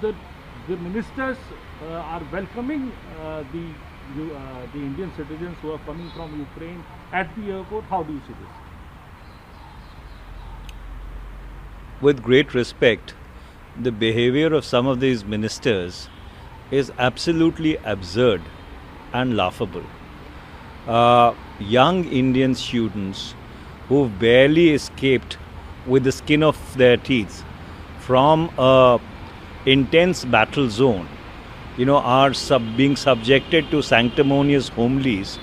The, the ministers are welcoming the Indian citizens who are coming from Ukraine at the airport. How do you see this? With great respect, the behavior of some of these ministers is absolutely absurd and laughable. Young Indian students who've barely escaped with the skin of their teeth from a intense battle zone, are being subjected to sanctimonious homilies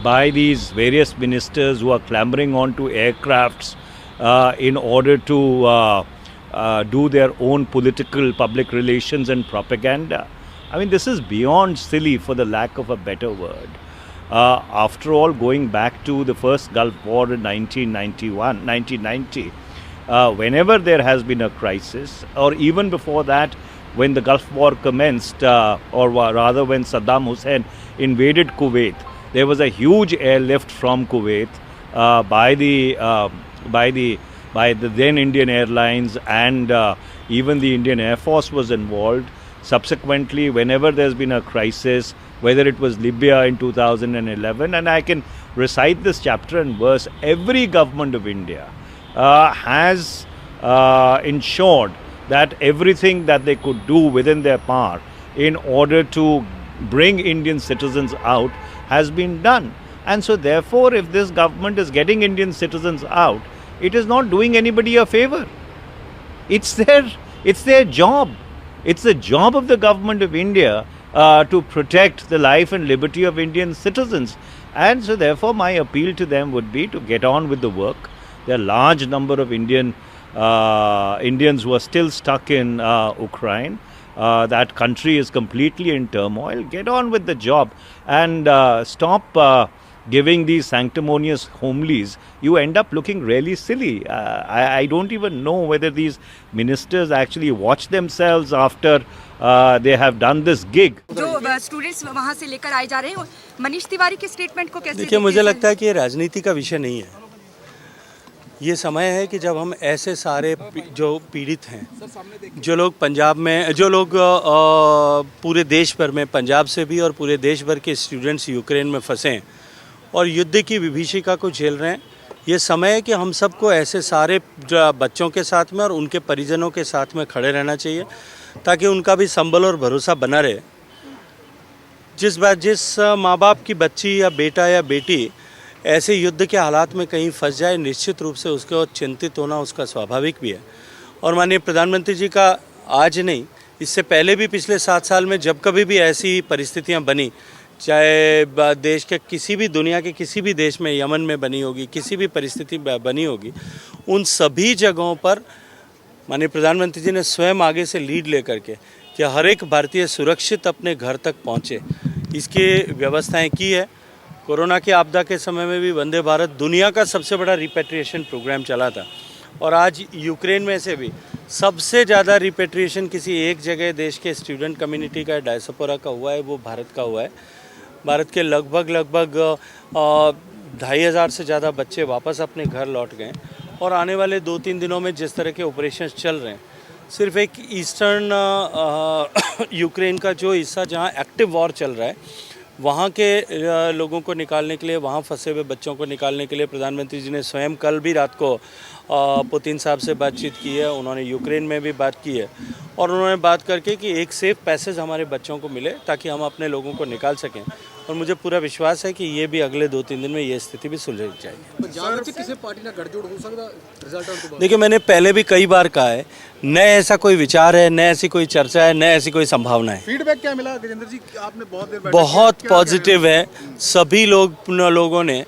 by these various ministers who are clambering onto aircrafts in order to do their own political public relations and propaganda. I mean, this is beyond silly, for the lack of a better word. After all, going back to the first Gulf War in 1990, whenever there has been a crisis, or even before that, when the Gulf War commenced, or rather when Saddam Hussein invaded Kuwait, there was a huge airlift from Kuwait by the then Indian Airlines, and even the Indian Air Force was involved. Subsequently, whenever there's been a crisis, whether it was Libya in 2011, and I can recite this chapter and verse, every government of India has ensured that everything that they could do within their power in order to bring Indian citizens out has been done. And so therefore, if this government is getting Indian citizens out, it is not doing anybody a favor. It's their job. It's the job of the government of India to protect the life and liberty of Indian citizens. And so therefore, my appeal to them would be to get on with the work. There are a large number of Indians who are still stuck in Ukraine. That country is completely in turmoil. Get on with the job and stop giving these sanctimonious homilies. You end up looking really silly. I don't even know whether these ministers actually watch themselves after they have done this gig. जो students वहाँ से लेकर आए जा रहे हैं, मनीष तिवारी के statement को कैसे देखिए, मुझे लगता है कि ये राजनीति का विषय नहीं है। ये समय है कि जब हम ऐसे सारे जो पीड़ित हैं, जो लोग पंजाब में, जो लोग पूरे देश भर में, पंजाब से भी और पूरे देश भर के स्टूडेंट्स यूक्रेन में फंसे हैं और युद्ध की विभीषिका को झेल रहे हैं, ये समय है कि हम सबको ऐसे सारे बच्चों के साथ में और उनके परिजनों के साथ में खड़े रहना चाहिए, ताकि उनका भी संबल और भरोसा बना रहे। जिस माँ बाप की बच्ची या बेटा या बेटी ऐसे युद्ध के हालात में कहीं फंस जाए, निश्चित रूप से उसको चिंतित होना उसका स्वाभाविक भी है। और माननीय प्रधानमंत्री जी का आज नहीं, इससे पहले भी पिछले 7 साल में जब कभी भी ऐसी परिस्थितियां बनी, चाहे देश के किसी भी, दुनिया के किसी भी देश में, यमन में बनी होगी, किसी भी परिस्थिति बनी होगी, उन सभी जगहों पर माननीय प्रधानमंत्री जी ने स्वयं आगे से लीड लेकर के कि हर एक भारतीय सुरक्षित अपने घर तक पहुँचे, इसकी व्यवस्थाएँ की है। कोरोना की आपदा के समय में भी वंदे भारत दुनिया का सबसे बड़ा रिपेट्रिएशन प्रोग्राम चला था, और आज यूक्रेन में से भी सबसे ज़्यादा रिपेट्रिएशन किसी एक जगह देश के स्टूडेंट कम्युनिटी का, डायस्पोरा का हुआ है, वो भारत का हुआ है। भारत के लगभग 2500 से ज़्यादा बच्चे वापस अपने घर लौट गए, और आने वाले 2-3 दिनों में जिस तरह के ऑपरेशन चल रहे हैं, सिर्फ एक ईस्टर्न यूक्रेन का जो हिस्सा जहाँ एक्टिव वॉर चल रहा है, वहाँ के लोगों को निकालने के लिए, वहाँ फंसे हुए बच्चों को निकालने के लिए प्रधानमंत्री जी ने स्वयं कल भी रात को पुतिन साहब से बातचीत की है। उन्होंने यूक्रेन में भी बात की है, और उन्होंने बात करके कि एक सेफ पैसेज हमारे बच्चों को मिले ताकि हम अपने लोगों को निकाल सकें, और मुझे पूरा विश्वास है कि ये भी अगले 2-3 दिन में ये स्थिति भी सुलझ जाएगी। देखिए, मैंने पहले भी कई बार कहा है, न ऐसा कोई विचार है, न ऐसी कोई चर्चा है, न ऐसी कोई संभावना है। फीडबैक क्या मिला गजेंद्र जी? आपने बहुत पॉजिटिव है। सभी लोगों ने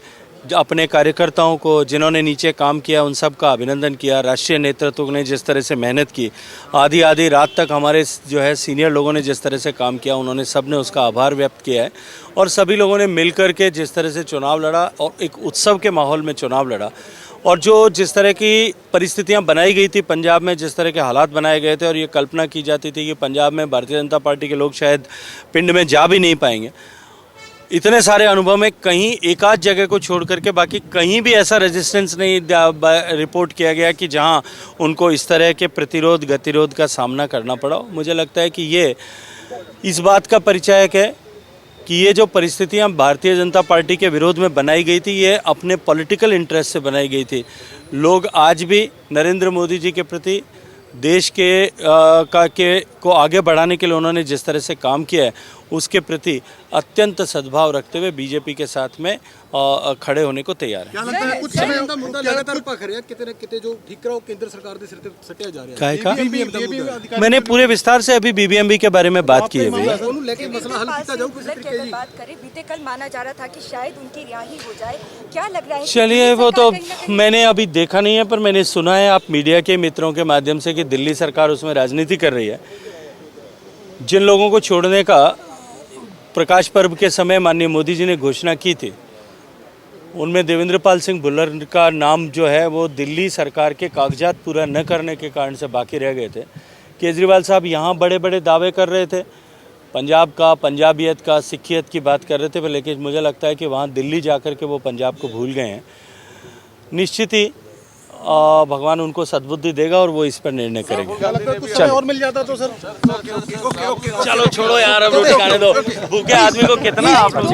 अपने कार्यकर्ताओं को, जिन्होंने नीचे काम किया, उन सब का अभिनंदन किया। राष्ट्रीय नेतृत्व ने जिस तरह से मेहनत की, आधी रात तक हमारे जो है सीनियर लोगों ने जिस तरह से काम किया, उन्होंने सब ने उसका आभार व्यक्त किया है। और सभी लोगों ने मिलकर के जिस तरह से चुनाव लड़ा और एक उत्सव के माहौल में चुनाव लड़ा, और जिस तरह की परिस्थितियां बनाई गई थी पंजाब में, जिस तरह के हालात बनाए गए थे, और ये कल्पना की जाती थी कि पंजाब में भारतीय जनता पार्टी के लोग शायद पिंड में जा भी नहीं पाएंगे, इतने सारे अनुभव में कहीं एक आध जगह को छोड़ करके बाकी कहीं भी ऐसा रेजिस्टेंस नहीं रिपोर्ट किया गया कि जहां उनको इस तरह के प्रतिरोध गतिरोध का सामना करना पड़ा। मुझे लगता है कि ये इस बात का परिचायक है कि ये जो परिस्थितियां भारतीय जनता पार्टी के विरोध में बनाई गई थी, ये अपने पॉलिटिकल इंटरेस्ट से बनाई गई थी। लोग आज भी नरेंद्र मोदी जी के प्रति देश को आगे बढ़ाने के लिए उन्होंने जिस तरह से काम किया है उसके प्रति अत्यंत सद्भाव रखते हुए बीजेपी के साथ में खड़े होने को तैयार क्या लगता है कुछ समय ਦਾ ਮੁੱਦਾ ਲਗਾਤਾਰ ਭਖ ਰਿਹਾ ਕਿਤੇ ਨਾ ਕਿਤੇ ਜੋ ਠੀਕ ਕਰਾਓ ਕੇਂਦਰ ਸਰਕਾਰ ਦੇ ਸਿਰ ਤੇ ਸੱਟਿਆ ਜਾ ਰਿਹਾ काहे का? है मैंने पूरे विस्तार से अभी बीबीएमबी के बारे में बात की है भैया। ਉਹਨੂੰ ਲੈ ਕੇ ਮਸਲਾ हल किया जाऊ किसी गुल्लक की अगर बात करें, बीते कल माना जा रहा था कि शायद उनकी रिहाई हो जाए, क्या लग रहा है? चलिए वो तो मैंने अभी देखा नहीं है, पर मैंने सुना है आप मीडिया के मित्रों के माध्यम से कि दिल्ली सरकार उसमें राजनीति कर रही है। जिन लोगों को छोड़ने का प्रकाश पर्व के समय माननीय मोदी जी ने घोषणा की थी, उनमें देवेंद्र पाल सिंह भुल्लर का नाम जो है वो दिल्ली सरकार के कागजात पूरा न करने के कारण से बाकी रह गए थे। केजरीवाल साहब यहाँ बड़े बड़े दावे कर रहे थे, पंजाब का, पंजाबियत का, सिखियत की बात कर रहे थे, लेकिन मुझे लगता है कि वहाँ दिल्ली जाकर के वो पंजाब को भूल गए हैं। निश्चित ही भगवान उनको सद्बुद्धि देगा और वो इस पर निर्णय करेंगे। क्या लगता है कुछ समय और मिल जाता तो सर चलो छोड़ो यार, अब रोटी खाने दो, भूखे आदमी को कितना आप लोग